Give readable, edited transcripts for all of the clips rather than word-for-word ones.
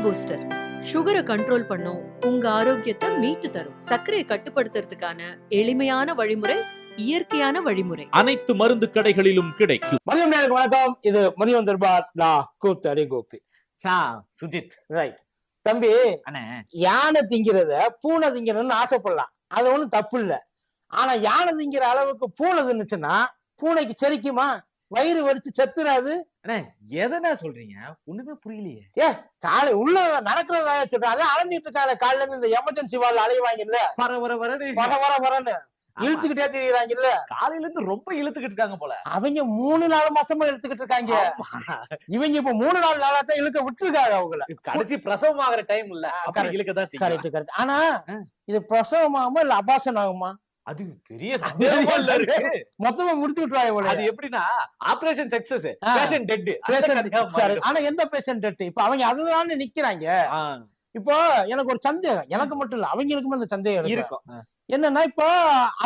Booster சுகரை control பண்ணும், உங்க ஆரோக்கியத்தை மீட்டு தரும். சர்க்கரையை கட்டுப்படுத்துறதுக்கான எளிமையான வழிமுறை, இயற்கையான வழிமுறை. அனைத்து மருந்து கடைகளிலும் கிடைக்கும். மதியம் நேரம் வணக்கம். இது மதியம் தர்பார். நான் கூத்தடி கோபி. சுஜித். ரைட் தம்பி, யானை திங்கிறத பூனை திங்கிறதுன்னு ஆசைப்படலாம், அது ஒண்ணும் தப்பு இல்ல. ஆனா யானை திங்கிற அளவுக்கு பூனை தின்னுச்சுன்னா பூனைக்கு செரிக்குமா? வயிறு வடிச்சு செத்துறாது. எதனா சொல்றீங்க? ஒண்ணுமே புரியலையே. காலை உள்ள நடக்கிறதா சொல்றேன். அதான் அலைஞ்சிட்டு இருக்காங்க. காலையில இருந்து இந்த எமர்ஜென்சி வார்டு அலைவாங்கல்ல, வரன்னு இழுத்துக்கிட்டே தெரியுறாங்கல்ல. காலையில இருந்து ரொம்ப இழுத்துக்கிட்டு இருக்காங்க போல. அவங்க 3-4 மாசமா இழுத்துக்கிட்டு இருக்காங்க. இவங்க இப்ப 3-4 நாளா தான் இழுக்க விட்டுருக்காங்க. அவங்கள கடைசி பிரசவம் ஆகிற டைம் இல்ல, இழுக்கதான். கரெக்ட். ஆனா இது பிரசவம் ஆகுமா இல்ல அபாசன் ஆகுமா? அது பெரிய சந்தேகமா இருக்கு. மொத்தமா முடிச்சு விட்டுருவாங்க. அது எப்படின்னா ஆபரேஷன் சக்சஸ், பேஷண்ட் டெட். ஆனா எந்த பேஷண்ட் டெட்? இப்ப அவங்க அதுதான் நிக்கிறாங்க. இப்போ எனக்கு ஒரு சந்தேகம், எனக்கு மட்டும் இல்ல அவங்களுக்குமே அந்த சந்தேகம் இருக்கும். என்னன்னா இப்போ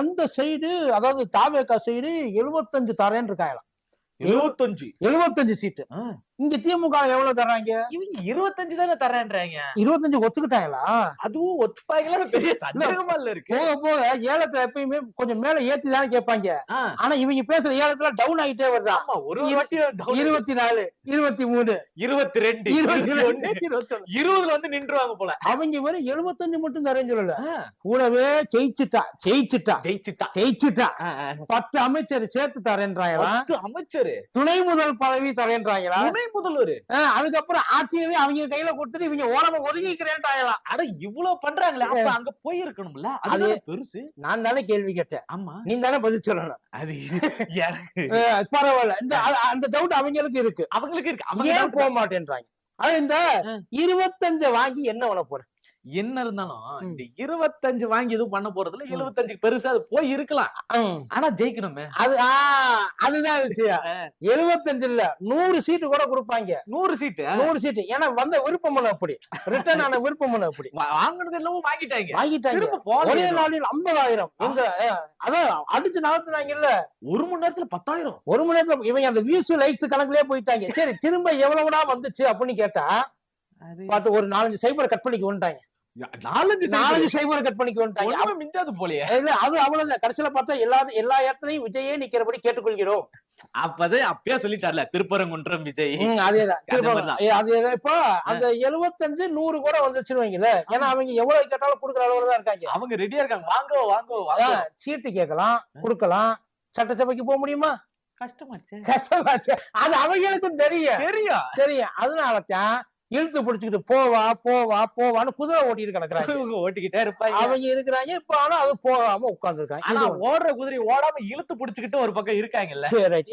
அந்த சைடு, அதாவது தாவேகா சைடு 75 தரேன்னு இருக்காங்களாம். 75 சீட்டு. இங்க திமுக எவ்வளவு தர்றாங்க? இவங்க 25 தானே தரேன்றாங்க. 25 ஒத்துக்கிட்டாங்களா? அதுவும் ஒத்துப்பாங்களா? பெரிய சந்தேகமா இல்ல இருக்கு. போக போக ஏலத்துல எப்பயுமே கொஞ்சம் மேல ஏத்தி தானே கேட்பாங்க. ஆனா இவங்க பேசுற ஏலத்துல டவுன் ஆகிட்டே வருதா? ஒரு வாட்டி 24, 23, 22, 21, 20 வந்து நின்றுவாங்க போல. அவங்க வெறும் 75 மட்டும் தரேன்னு சொல்லல, கூடவே ஜெயிச்சுட்டா 10 அமைச்சர் சேர்த்து தரேன்றாங்களா? 10 அமைச்சர், துணை முதல் பதவி தரேன்றாங்களா? துணை முதல்வர். அதுக்கப்புறம் ஆட்சியவே அவங்க கையில கொடுத்துட்டு இவங்க ஓரமா ஒதுங்கிக்கிறேன்றாங்களா? அட இவ்வளவு பண்றாங்களே, அப்ப அங்க போய் இருக்கணும்ல. அது பெருசு. நான் தானே கேள்வி கேட்டேன். ஆமா, நீ தானே பதில் சொல்லணும். அது பரவாயில்ல. இந்த அந்த டவுட் அவங்களுக்கு இருக்கு. அவங்க ஏன் போக மாட்டேன்றாங்க? அது இந்த 25 வாங்கி என்ன பண்ண போற? என்ன இருந்தாலும் இந்த 25 வாங்கி எதுவும் பண்ண போறதுல 75 பெருசா அது போய் இருக்கலாம். ஆனா ஜெயிக்கணுமே, அதுதான் விஷயம். 75 இல்ல 100 சீட்டு கூட கொடுப்பாங்க. 100 சீட்டு. ஏன்னா வந்த விருப்பம் அப்படி, ரிட்டர்ன் ஆன விருப்பம் அப்படி. வாங்கினது எல்லாமே வாங்கிட்டாங்க. ஒரே நாளில் 50,000. எங்க அதான் அடிச்சு நகர்த்துனாங்கல்ல. 1 மணி நேரத்துல 10,000. 1 மணி நேரத்துல இவங்க அந்த வியூஸ் லைக்ஸ் கணக்குலயே போயிட்டாங்க. சரி, திரும்ப எவ்வளவுடா வந்துச்சு அப்படின்னு கேட்டா பாட்டு ஒரு 4-5 சைபர் கட் பண்ணிக்கு வந்துட்டாங்க. 4 சைபர் கட் பண்ணிக்கு வந்துட்டாங்க. மிஞ்சாது போலயே. அது அவ்வளவுதான். கடைசியில பார்த்தா எல்லா இடத்துலயும் விஜயே நிக்கிறபடி கேட்டுக்கொள்கிறோம். அப்பயே சொல்லிட்டார்ல, திருப்பரங்குன்றம் விஜய். அதேதான். இப்போ அந்த 75 100 கூட வந்துருச்சுன்னு வைங்கள. ஏன்னா அவங்க எவ்வளவு கேட்டாலும் கொடுக்குற அளவுல தான் இருக்காங்க. அவங்க ரெடியா இருக்காங்க. வாங்க சீட்டு கேட்கலாம், கொடுக்கலாம். சட்டசபைக்கு போக முடியுமா? கஷ்டமாச்சு. அது அவங்களுக்கும் தெரியும். அதனாலதான் இழுத்து பிடிச்சுக்கிட்டு போவான்னு குதிரை ஓட்டிட்டு கிடக்குறாங்க. ஓட்டிக்கிட்டே இருப்பாங்க அவங்க இருக்கிறாங்க. இப்ப ஆனா அது போகாம உட்கார்ந்து இருக்காங்க. ஆனா ஓடுற குதிரை ஓடாம இழுத்து பிடிச்சுக்கிட்டு ஒரு பக்கம் இருக்காங்கல்ல.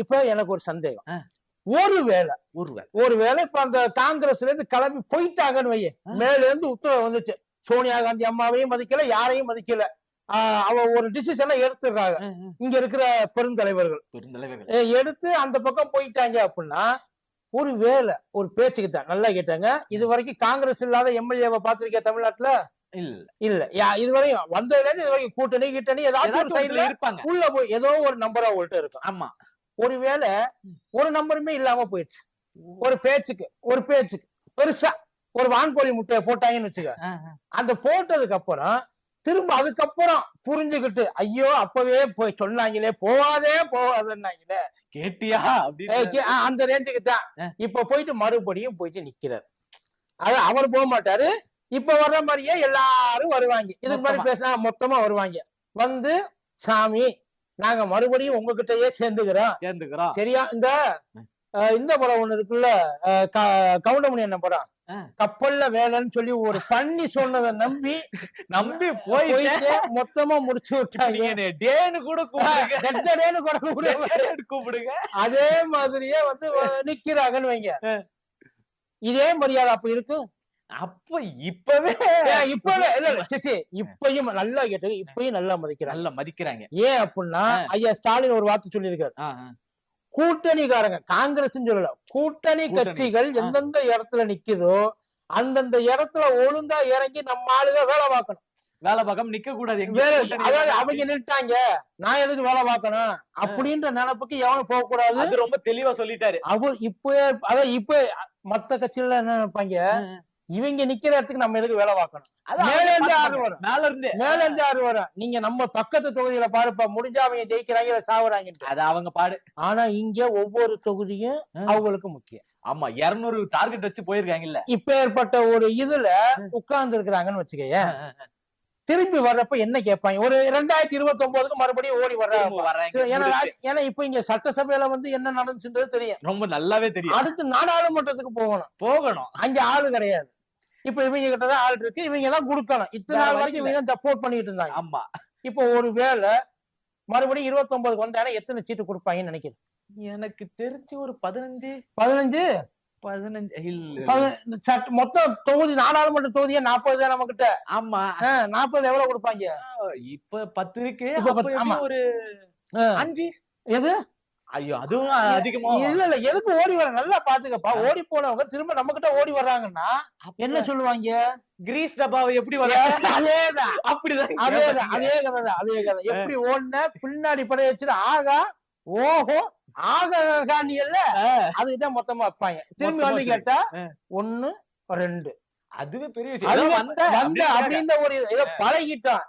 இப்ப எனக்கு ஒரு சந்தேகம். ஒருவேளை இப்ப அந்த காங்கிரஸ்ல இருந்து கிளம்பி போயிட்டாங்கன்னு வைய, மேல இருந்து உத்தரவு வந்துச்சு, சோனியா காந்தி அம்மாவையும் மதிக்கல, யாரையும் மதிக்கல, அவ ஒரு டிசிஷனை எடுத்துடுறாங்க. இங்க இருக்கிற பெருந்தலைவர்கள் எடுத்து அந்த பக்கம் போயிட்டாங்க அப்படின்னா, ஒரு வேலை ஒரு பேச்சுக்கு தான். நல்லா கேட்டாங்க, இது வரைக்கும் காங்கிரஸ் இல்லாத எம்எல்ஏவை பாத்திருக்கேன் தமிழ்நாட்டுல? இல்ல. இதுவரையும் வந்ததுல இருந்து இது வரைக்கும் கூட்டணி ஏதாவது ஒரு சைடுல இருப்பாங்க. உள்ள போய் ஏதோ ஒரு நம்பரா உள்ட்ட இருக்கும். ஆமா, ஒருவேளை ஒரு நம்பருமே இல்லாம போயிடுச்சு. ஒரு பேச்சுக்கு பெருசா ஒரு வான்கோழி முட்டையை போட்டாங்கன்னு வச்சுக்க. அந்த போட்டதுக்கு அப்புறம் திரும்ப அதுக்கப்புறம் புரிஞ்சுக்கிட்டு, ஐயோ அப்பவே போய் சொன்னாங்களே, போவாதேன்னாங்களே, கேட்டியா அந்த ரேஞ்சுக்கு தான் இப்ப போயிட்டு மறுபடியும் போயிட்டு நிக்கிறாரு. அவர் போக மாட்டாரு. இப்ப வர்ற மாதிரியே எல்லாரும் வருவாங்க. இதுக்கு முன்னாடி பேசினா மொத்தமா வருவாங்க. வந்து, சாமி நாங்க மறுபடியும் உங்ககிட்டயே சேர்ந்துக்கிறோம் சரியா? இந்த படம் ஒண்ணு இருக்குல்ல, கவுண்டமணி என்ன படம், கப்பல்ல வேலைன்னு சொல்லி ஒரு பண்ணி சொன்னதை நம்பி போயிட்டு மொத்தமா முடிச்சு விட்டாங்க. கூப்பிடுங்க. அதே மாதிரியே வந்து நிக்கிறாங்கன்னு வைங்க. இதே மரியாதை அப்ப இருக்கு. அப்ப இப்பவே இப்பயும் நல்லா கேட்டு, இப்பயும் நல்லா மதிக்கிறாங்க. ஏன் அப்படின்னா, ஐயா ஸ்டாலின் ஒரு வார்த்தை சொல்லியிருக்காரு, கூட்டணிக்காரங்க காங்கிரஸ் சொல்லல, கூட்டணி கட்சிகள் எந்தெந்த இடத்துல நிக்குதோ அந்தந்த இடத்துல ஒழுங்கா இறங்கி நம்ம ஆளுங்க வேலை பார்க்காம நிக்க கூடாது. அதாவது அவங்க நின்ட்டாங்க, நான் எதுக்கு வேலை பார்க்கணும் அப்படின்ற நினைப்புக்கு எவனும் போக கூடாது. ரொம்ப தெளிவா சொல்லிட்டாரு அவர். இப்ப மத்த கட்சியில என்ன நினைப்பாங்க, இவங்க நிக்கிற இடத்துக்கு நம்ம எதுக்கு வேலை பார்க்கணும்? அதான் மேல இருந்து அவங்க ஆறு வரும். மேல இருந்து மேல இருந்து ஆறு வரும். நீங்க நம்ம பக்கத்து தொகுதியில பாருப்பா, முடிஞ்சா அவங்க ஜெயிக்கிறாங்க இல்ல சாவுறாங்கன்ட்டு. அது அவங்க பாடு. ஆனா இங்க ஒவ்வொரு தொகுதியும் அவங்களுக்கு முக்கியம். ஆமா 200 டார்கெட் வச்சு போயிருக்காங்கல்ல. இப்ப ஏற்பட்ட ஒரு இதுல உட்கார்ந்து இருக்கிறாங்கன்னு வச்சுக்கோங்க. திரும்பி வர்றப்ப என்ன கேட்பாங்க? ஒரு 2029க்கு மறுபடியும் ஓடி வர்றாங்க. ஏன்னா இப்ப இங்க சட்டசபையில வந்து என்ன நடந்துச்சுன்றது தெரியும், ரொம்ப நல்லாவே தெரியும். அடுத்து நாடாளுமன்றத்துக்கு போகணும். அங்க ஆளு கிடையாது. இப்ப இவங்க கிட்டதான் ஆள் இருக்கு, இவங்க தான் கொடுக்கணும். இத்தனை நாள் வரைக்கும் இவங்க தான் சப்போர்ட் பண்ணிட்டு இருந்தாங்க. ஆமா. இப்போ ஒரு வேளை மறுபடியும் 29க்கு வந்தாலும் எத்தனை சீட்டு கொடுப்பாங்கன்னு நினைக்கிறேன்? எனக்கு தெரிஞ்சு ஒரு 15 மொத்தம் தொகுதி, நாடாளுமன்ற தொகுதியே 40 தான் நம்ம கிட்ட. ஆமா 40 எவ்வளவு கொடுப்பாங்க? இப்ப 10 இருக்கு. ஆமா. ஒரு 5. எது? ஐயோ அதுவும் அதிகமா. இல்ல எதுக்கு ஓடி வர? நல்லா பாத்துக்கப்பா. ஓடி போனவங்க திரும்ப நம்ம கிட்ட ஓடி வர்றாங்கன்னா என்ன சொல்லுவாங்க? கிரீஸ் டப்பாவை எப்படி வர்றாங்க? அதேதான். அப்படிதான். அதே கதை. எப்படி ஓடுன பின்னாடி படைய வச்சுட்டு ஆகா ஓஹோ ஆகாண்டியல்ல, அதுக்குதான் மொத்தமா வைப்பாங்க. திரும்பி வந்து கேட்டா 1 2. அதுவே பெரிய விஷயம். அப்படின்ற ஒரு இதை பழகிட்டோம்.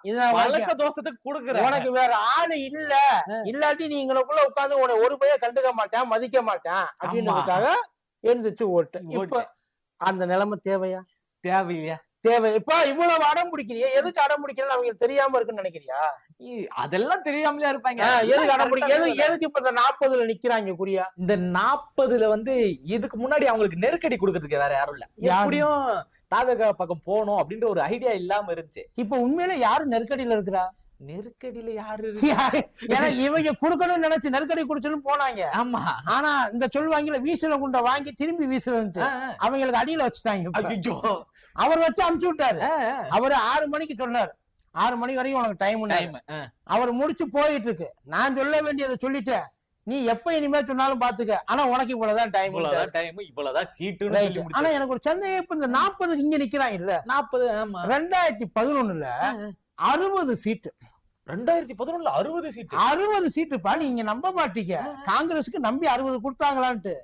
தோசத்துக்கு கொடுக்குறேன். உனக்கு வேற ஆளு இல்ல, இல்லாட்டி நீ எங்களுக்குள்ள உட்கார்ந்து உன ஒரு பைய கண்டுக்க மாட்டான், மதிக்க மாட்டான் அப்படின்றதுக்காக எழுந்துச்சு ஓட்டு. இப்ப அந்த நிலைமை தேவையா? தேவையில்லையா? தேவை. இப்ப இவ்வளவு அடம் பிடிக்கிறியா? எதுக்கு அடம் பிடிக்கிறேன்னு அவங்களுக்கு தெரியாம இருக்குன்னு நினைக்கிறியா? அதெல்லாம் தெரியாமலயா இருப்பாங்க. எதுக்கு அடம் பிடிக்க? எதுக்கு இப்ப இந்த 40ல நிக்கிறாங்க குறியா? இந்த 40ல வந்து இதுக்கு முன்னாடி அவங்களுக்கு நெருக்கடி கொடுக்கறதுக்கு வேற யாரும் இல்ல. எப்படியும் தாவேகா பக்கம் போகணும் அப்படின்ற ஒரு ஐடியா இல்லாம இருந்துச்சு. இப்ப உண்மையில யாரு நெருக்கடியில இருக்கிறா? நெருக்கடியில யாரு? ஏன்னா இவங்க குடுக்கணும்னு நினைச்சு நெருக்கடி குடிச்சுன்னு போனாங்க. ஆமா. ஆனா இந்த சொல்லுவாங்கல வீசுல குண்ட வாங்கி திரும்பி வீசுறதுன்ட்டு அவங்களுக்கு அடியில வச்சுட்டாங்க. அவர் வச்சு அனுப்பிச்சு விட்டாரு. அவரு 6 மணிக்கு சொன்னாரு, 6 மணி வரைக்கும் உனக்கு டைம். அவர் முடிச்சு போயிட்டு இருக்கு. நான் சொல்ல வேண்டியதை சொல்லிட்டேன், நீ எப்ப இனிமே சொன்னாலும் பாத்துக்க, ஆனா உனக்கு இவ்வளவுதான் டைம், இவ்வளவுதான் சீட்டு. ஆனா எனக்கு ஒரு சந்தேகம், இப்ப இந்த 40க்கு இங்க நிக்கிறான் இல்ல 40. 2011ல 60 சீட்டு. 2011ல 60 சீட்டு. 60 சீட்டுப்பா. நீங்க நம்ப மாட்டீங்க, காங்கிரஸுக்கு நம்பி 60 கொடுத்தாங்களான்ட்டு.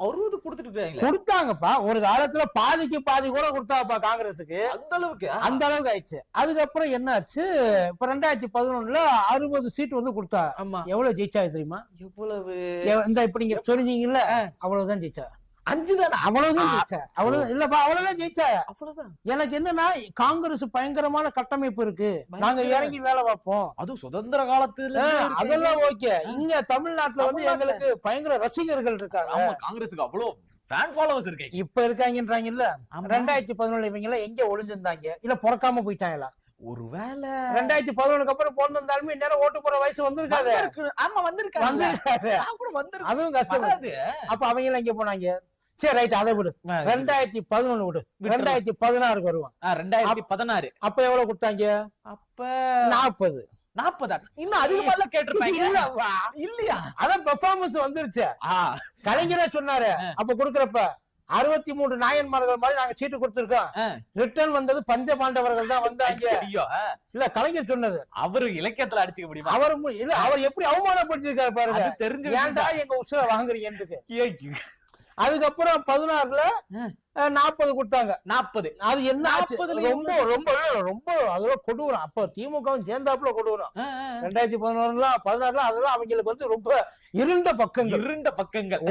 60 கொடுத்துட்டு கொடுத்தாங்கப்பா. ஒரு காலத்துல பாதிக்கு பாதி கூட கொடுத்தாப்பா காங்கிரஸுக்கு. அந்த அளவுக்கு ஆயிடுச்சு. அதுக்கப்புறம் என்ன ஆச்சு? இப்ப 2011ல 60 சீட்டு வந்து கொடுத்தா. ஆமா. எவ்வளவு ஜெயிச்சா தெரியுமா? எவ்வளவு? இந்த இப்ப நீங்க சொன்னீங்கல்ல, அவ்வளவுதான் ஜெயிச்சா. 5 தானே? அவ்வளவுதான் ஜெயிச்சா. அவ்வளவு இல்லப்பா, அவ்வளவுதான் ஜெயிச்சா. அவ்வளவுதான். எனக்கு என்னன்னா, காங்கிரஸ் பயங்கரமான கட்டமைப்பு இருக்கு, நாங்க இறங்கி வேலை பார்ப்போம். அது சுதந்திர காலத்துல அதெல்லாம் ஓகே. இங்க தமிழ்நாட்டுல வந்து எங்களுக்கு பயங்கர ரசிகர்கள் இருக்காங்க. காங்கிரஸுக்கு அவ்வளவு ஃபேன் ஃபாலோவர்ஸ் இருக்கு. இப்ப இருக்காங்கன்றாங்கல்ல. 2011 இவங்க எல்லாம் எங்க ஒளிஞ்சிருந்தாங்க? இல்ல பிறக்காம போயிட்டாங்களா? ஒருவேளை 2011க்கு அப்புறம் பிறந்திருந்தாலுமே நேரம் ஓட்டு போற வயசு வந்திருக்காது. ஆமா வந்திருக்காது. அதுவும் கஷ்டம். அப்ப அவங்க எல்லாம் எங்க போனாங்க? சரி ரைட், அதை விடு. 2011 விடு. 2016க்கு வருவான். 2016 அப்ப எவ்வளவு கொடுத்தாங்க? அப்ப 40. இன்னும் அதிகமா எல்லாம் கேட்டிருப்பாங்க. இல்லையா? அதான் பெர்ஃபார்மன்ஸ் வந்துருச்சு. கலைஞரே சொன்னாரு அப்ப கொடுக்கறப்ப, 63 நாயன்மார்கள் மாதிரி நாங்க சீட்டு கொடுத்திருக்கோம். ரிட்டர்ன் வந்தது பஞ்ச பாண்டவர்கள் தான் வந்தாங்க. இல்ல கலைஞர் சொன்னது. அவரு இலக்கியத்துல அடிச்சுக்க முடியுமா? அவர் எப்படி அவமானப்படுத்திருக்காரு பாருங்க. தெரிஞ்சு ஏன்டா எங்க உசுர வாங்குறீங்கன்னு. அதுக்கப்புறம் 16ல 40 கொடுத்தாங்க. 40. அது என்ன ரொம்ப ரொம்ப ரொம்ப அதெல்லாம் கொடூரம். அப்ப திமுகவும் சேர்ந்தாப்புல கொடூரம். 2011 16 அதெல்லாம் அவங்களுக்கு வந்து ரொம்ப இருண்ட பக்கங்கள்.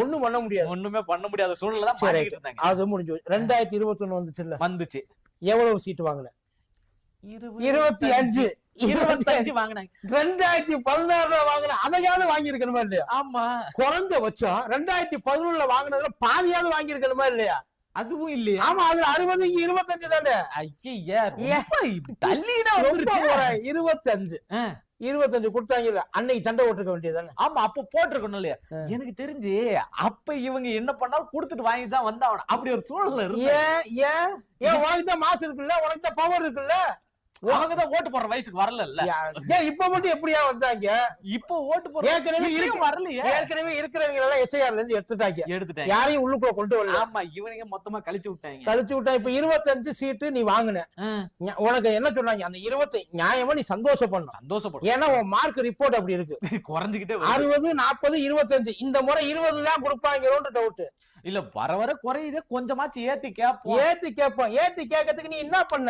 ஒண்ணும் பண்ண முடியாது. ஒண்ணுமே பண்ண முடியாத சூழ்நிலை தான் மாறிட்டு இருந்தாங்க. அது முடிஞ்சு 2021 வந்துச்சு. எவ்வளவு சீட்டு வாங்கல? 25 வாங்கினாங்க. 2016 வாங்கின அதையாவது வாங்கி இருக்கணுமா இல்லையா? ஆமா. குறைஞ்சபட்சம் 2011 வாங்கினதுல பாதியாவது வாங்கி இருக்கணுமா இல்லையா? அதுவும் இல்லையா? ஆமா, அதுல 60 25 தானே. ஐயா தள்ளினா 25 கொடுத்தாங்கல்ல, அன்னைக்கு சண்டை போட்டுருக்க வேண்டியதானே? ஆமா, அப்ப போட்டிருக்கணும் இல்லையா? எனக்கு தெரிஞ்சு அப்ப இவங்க என்ன பண்ணாலும் கொடுத்துட்டு வாங்கி தான் வந்தாவணும். அப்படி ஒரு சூழல்ல இருக்கு. ஏன் உனக்கு தான் மாசு இருக்குல்ல, உனக்கு தான் பவர் இருக்குல்ல. அவங்கதான் ஓட்டு போடுற வயசுக்கு வரல. ஏன் இப்ப மட்டும் எப்படியா வந்தாங்க? இப்போ ஓட்டு போடுற ஏற்கனவே வரலையே. ஏற்கனவே இருக்கிறவங்க எல்லாம் எஸ்ஐஆர்ல இருந்து எடுத்துட்டாங்க. யாரையும் உள்ளுக்குள்ள கொண்டு வரல. ஆமா, இவனுங்க மொத்தமா கழிச்சு விட்டாங்க. இப்ப 25 சீட்டு நீ வாங்கின. உனக்கு என்ன சொன்னாங்க? அந்த 20 நியாயமா நீ சந்தோஷப்படும். ஏன்னா உன் மார்க் ரிப்போர்ட் அப்படி இருக்கு. குறைஞ்சுக்கிட்டே 60, 40, 25. இந்த முறை 20 தான் கொடுப்பாங்களோன்ற டவுட். இல்ல, வர வர குறையுதே. கொஞ்சமாச்சு ஏத்தி கேட்போம். ஏத்தி கேட்கறதுக்கு நீ என்ன பண்ண?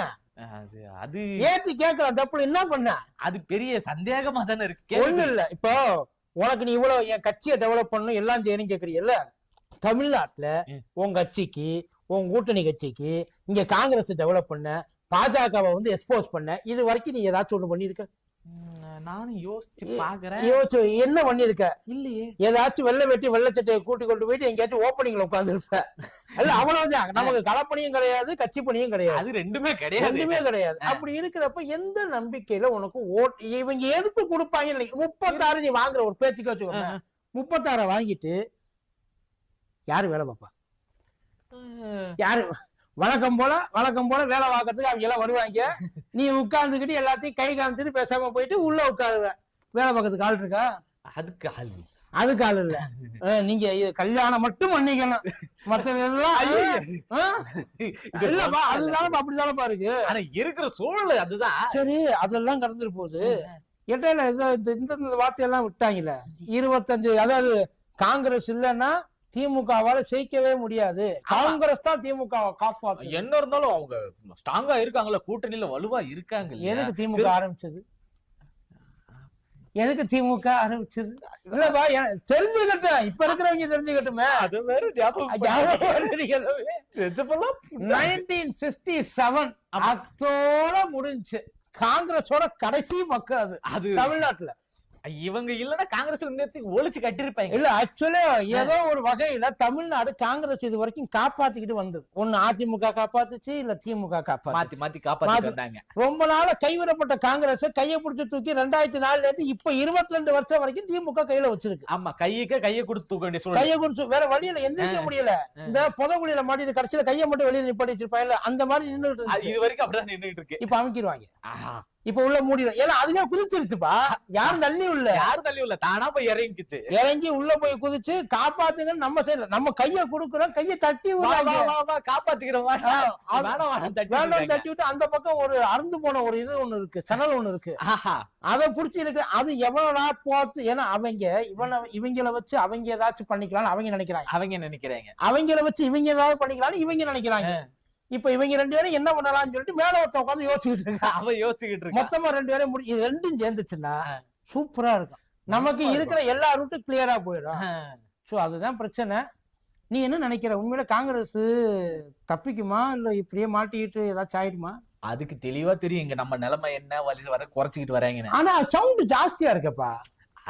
அது ஏத்தி கேட்கலாம், தப்பு. என்ன பண்ண? அது பெரிய சந்தேகமா தானே இருக்கு. ஒண்ணு இல்ல, இப்போ உனக்கு நீ இவ்வளவு என் கட்சியை டெவலப் பண்ணணும் எல்லாம் செய்யணும் கேக்குறீல்ல. தமிழ்நாட்டுல உன் கட்சிக்கு, உன் கூட்டணி கட்சிக்கு இங்க காங்கிரஸ் டெவலப் பண்ண, பாஜகவை வந்து எக்ஸ்போஸ் பண்ண, இது வரைக்கும் நீ ஏதாச்சும் ஒண்ணு பண்ணிருக்க? நானும் யோசிச்சு பாக்குறேன். என்ன பண்ணிருக்க? இல்லையே. ஏதாச்சும் வெள்ளை வெட்டி வெள்ளச்சட்டையை கூட்டி கொண்டு போயிட்டு எங்கேயாச்சும் ஓப்பனிங்ல உட்கார்ந்து இருப்ப. அல்ல, அவ்வளவுதான். நமக்கு களப்பணியும் கிடையாது, கட்சி பணியும் கிடையாது. அது ரெண்டுமே கிடையாது. அப்படி இருக்கிறப்ப எந்த நம்பிக்கையில உனக்கு இவங்க எடுத்து கொடுப்பாங்க? 36 நீ வாங்குற ஒரு பேச்சுக்கு வச்சுக்கோங்க. 36 வாங்கிட்டு யாரு வேலை பார்ப்பா? யாரு வழக்கம் போல வேலை பார்க்கறதுக்கு அவங்க எல்லாம் வருவாங்க. நீ உட்கார்ந்துக்கிட்டு எல்லாத்தையும் கை காமிச்சுட்டு பேசாம போயிட்டு உள்ள உட்காருவ. வேலை பார்க்கறதுக்கு ஆள் இருக்கா? அதுக்கு ஆள் இல்ல. நீங்க கல்யாணம் மட்டும் பண்ணிக்கணும், மத்ததெல்லாம் இல்லப்பா. அதுதானப்பா, அப்படிதானப்பா இருக்கு. ஆனா இருக்கிற சூழல் அதுதான். சரி, அதெல்லாம் கடந்துட்டு போகுது. இடையில இந்த வார்த்தையெல்லாம் விட்டாங்கல்ல. 25, அதாவது காங்கிரஸ் இல்லைன்னா திமுகவால ஜெயிக்கவே முடியாது, காங்கிரஸ் தான் திமுகவை காப்பாத்து. என்ன இருந்தாலும் அவங்க ஸ்ட்ராங்கா இருக்காங்கல்ல, கூட்டணியில வலுவா இருக்காங்க. எதுக்கு திமுக ஆரம்பிச்சது? இல்லப்பா, தெரிஞ்சுக்கிட்டேன். இப்ப இருக்கிறவங்க தெரிஞ்சுக்கிட்டுமே. அது வேற 1967 அக்டோட முடிஞ்சு காங்கிரஸோட கடைசி பக்கம் அது தமிழ்நாட்டுல. இவங்க இல்லன்னா காங்கிரஸ் ஒழிச்சு கட்டிருப்பாங்க. இல்ல, ஆக்சுவலா ஏதோ ஒரு வகையில தமிழ்நாடு காங்கிரஸ் இது வரைக்கும் காப்பாத்திக்கிட்டு வந்தது. ஒண்ணு அதிமுக காப்பாத்துச்சு, இல்ல திமுக மாத்தி காப்பாத்தி. ரொம்ப நாள கைவிடப்பட்ட காங்கிரஸ் கையை பிடிச்சு தூக்கி 2004 இருந்து இப்ப 22 வருஷம் வரைக்கும் திமுக கையில வச்சிருக்கு. ஆமா, கையை கொடுத்து தூக்க வேண்டிய சூழ்நிலை. கையை கொடுத்து வேற வழியில எந்திரிக்க முடியல. இந்த புதகுழியில மாட்டிட்டு கடைசியில கையை மட்டும் வெளியில நிப்பாட்டி வச்சிருப்பாங்க. அந்த மாதிரி நின்றுட்டு இது வரைக்கும் அப்படிதான் நின்றுட்டு இருக்கு. இப்ப அமைக்கிடுவாங்க. இப்ப உள்ள மூடிடும். ஏன்னா அதுவே குதிச்சிருச்சுப்பா. யாரும் தள்ளி உள்ள தானா போய் இறங்கி உள்ள போய் குதிச்சு காப்பாத்துங்கன்னு நம்ம சைடுல நம்ம கைய கொடுக்குறோம். கையை தட்டி காப்பாத்திக்கிறோம். தட்டி விட்டு அந்த பக்கம் ஒரு அறுந்து போன ஒரு இது ஒண்ணு இருக்கு, சேனல் ஒண்ணு இருக்கு. அதை புடிச்சு இருக்கு. அது எவ்வளவு பார்த்து. ஏன்னா இவங்கள வச்சு அவங்க ஏதாச்சும் பண்ணிக்கலாம்னு அவங்க நினைக்கிறாங்க. அவங்கள வச்சு இவங்க ஏதாவது பண்ணிக்கலாம்னு இவங்க நினைக்கிறாங்க. இப்ப இவங்க 2 பேரும் என்ன பண்ணலாம்னு சொல்லிட்டு மேல ஒருத்த உட்காந்து யோசிச்சுக்கிட்டு இருக்கு. மொத்தமா 2 பேரும் இது 2ம் சேர்ந்துச்சுன்னா சூப்பரா இருக்கும். நமக்கு இருக்கிற எல்லா ரூட்டும் கிளியரா போயிடும். சோ அதுதான் பிரச்சனை. நீ என்ன நினைக்கிற? உண்மையில காங்கிரஸ் தப்பிக்குமா, இல்ல இப்படியே மாட்டிக்கிட்டு ஏதாச்சும் ஆயிடுமா? அதுக்கு தெளிவா தெரியும் இங்க நம்ம நிலைமை என்ன, வழி வர குறைச்சிக்கிட்டு வராங்க. ஆனா சவுண்ட் ஜாஸ்தியா இருக்கப்பா.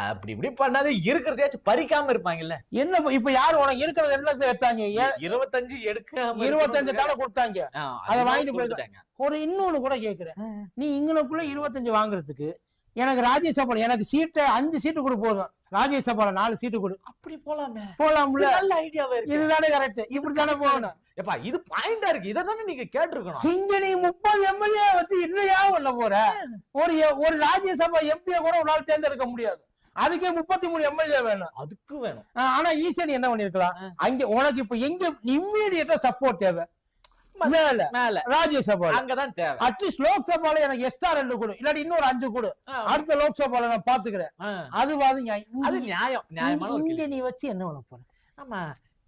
அப்படி இப்படி பண்ணாத இருக்கிறதையாச்சும் பறிக்காம இருப்பாங்கல்ல. என்ன இப்ப யாரு உனக்கு இருக்கிறது என்ன எடுத்தாங்க? 25 எடுக்காம 25 தானே கொடுத்தாங்க. அதை வாங்கிட்டு போயிட்டாங்க. ஒரு இன்னொன்னு கூட கேக்குறேன். நீ இங்கனக்குள்ள 25 வாங்குறதுக்கு எனக்கு ராஜ்யசபால எனக்கு சீட்டை 5 சீட்டு கொடு போதும். ராஜ்யசபால 4 சீட்டு கொடு. அப்படி போலாம்ல. நல்ல ஐடியாவே இருக்கு. இதுதானே கரெக்ட். இப்படித்தானே போகணும். எப்பா இது பாயிண்டா இருக்கு. இததானே நீங்க கேட்டிருக்கணும். இங்க நீ 30 எம்எல்ஏ வச்சு இன்னையா பண்ண போற? ஒரு ராஜ்யசபா எம்பியை கூட ஒரு நாள் தேர்ந்தெடுக்க முடியாது. அதுக்கே 33 எம்எல்ஏ வேணும். அதுக்கு வேணும். ஆனா ஈஸியா நீ என்ன பண்ணிருக்கலாம்? அங்க உனக்கு இப்ப எங்க இம்மீடியட்டா சப்போர்ட் தேவை? மேல ராஜ்யசபா அங்கதான் தேவை. அட்லீஸ்ட் லோக்சபால எனக்கு எக்ஸ்ட்ரா 2 கொடு, இல்லாட்டி இன்னொரு 5 கொடு. அடுத்த லோக்சபால நான் பாத்துக்கிறேன். அது நியாயமான. இங்க நீ வச்சு என்ன பண்ண போற? ஆமா,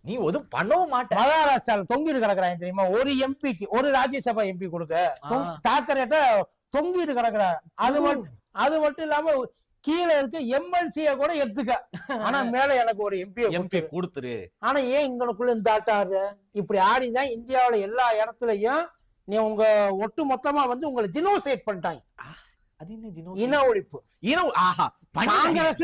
நீ ஒதும் பண்ணவும் மாட்ட. மகாராஷ்டிரால தொங்கிட்டு கிடக்குறாங்க தெரியுமா? ஒரு எம்பிக்கு, ஒரு ராஜ்யசபா எம்பி கொடுக்க தாக்கரேட்ட தொங்கிட்டு கிடக்குற. அது மட்டும் இல்லாம கீழே இருக்க எம்எல்சிய கூட எடுத்துக்க. ஆனா மேல எனக்கு ஒரு எம்பி கொடுத்துரு. ஆனா ஏன் இங்கனுக்குள்ள இந்த ஆட்டாரு? இப்படி ஆடிதான் இந்தியாவில எல்லா இடத்துலயும் நீ உங்க ஒட்டு மொத்தமா வந்து உங்களை ஜினோசைட் பண்ணிட்டாங்க. இன ஒழிப்பு. காங்கிரஸ்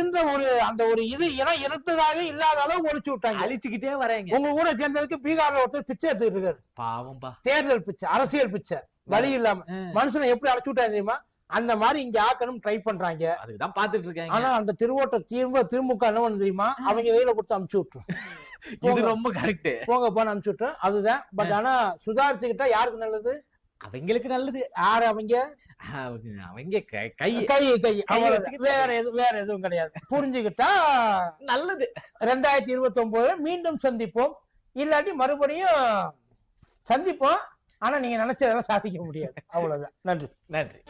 அந்த ஒரு இது இனம் இருந்ததாக இல்லாத அளவு ஒழிச்சு விட்டாங்க. அழிச்சுக்கிட்டே வராங்க. உங்க கூட சேர்ந்ததுக்கு பீகார்ல ஒருத்தர் பிச்சை எடுத்துக்கிட்டு இருக்காரு. பாவம்பா. தேர்தல் பிச்சை, அரசியல் பிச்சை, வழி இல்லாம மனுஷனை எப்படி அழைச்சு விட்டாங்க தெரியுமா? அந்த மாதிரி இங்க ஆக்கணும் ட்ரை பண்றாங்க. அதுதான் பாத்துட்டு இருக்காங்க. ஆனா அந்த திருவோட்ட திமுக என்ன பண்ணு தெரியுமா? அவங்க கையில கொடுத்து அனுப்பிச்சு விட்டுரும். இது ரொம்ப கரெக்ட். போங்கப்பான்னு அனுப்பிச்சு விட்டுரும். அதுதான். பட் ஆனா சுதாரிச்சுக்கிட்டா யாருக்கு நல்லது? அவங்களுக்கு நல்லது. யாரு அவங்க? அவங்க கை கை கை கை அவ்வளவுதான். வச்சுக்கிட்டு வேற எதுவும் கிடையாது. புரிஞ்சுக்கிட்டா நல்லது. 2029 மீண்டும் சந்திப்போம். இல்லாட்டி மறுபடியும் சந்திப்போம். ஆனா நீங்க நினைச்சதெல்லாம் சாதிக்க முடியாது. அவ்வளவுதான். நன்றி. நன்றி.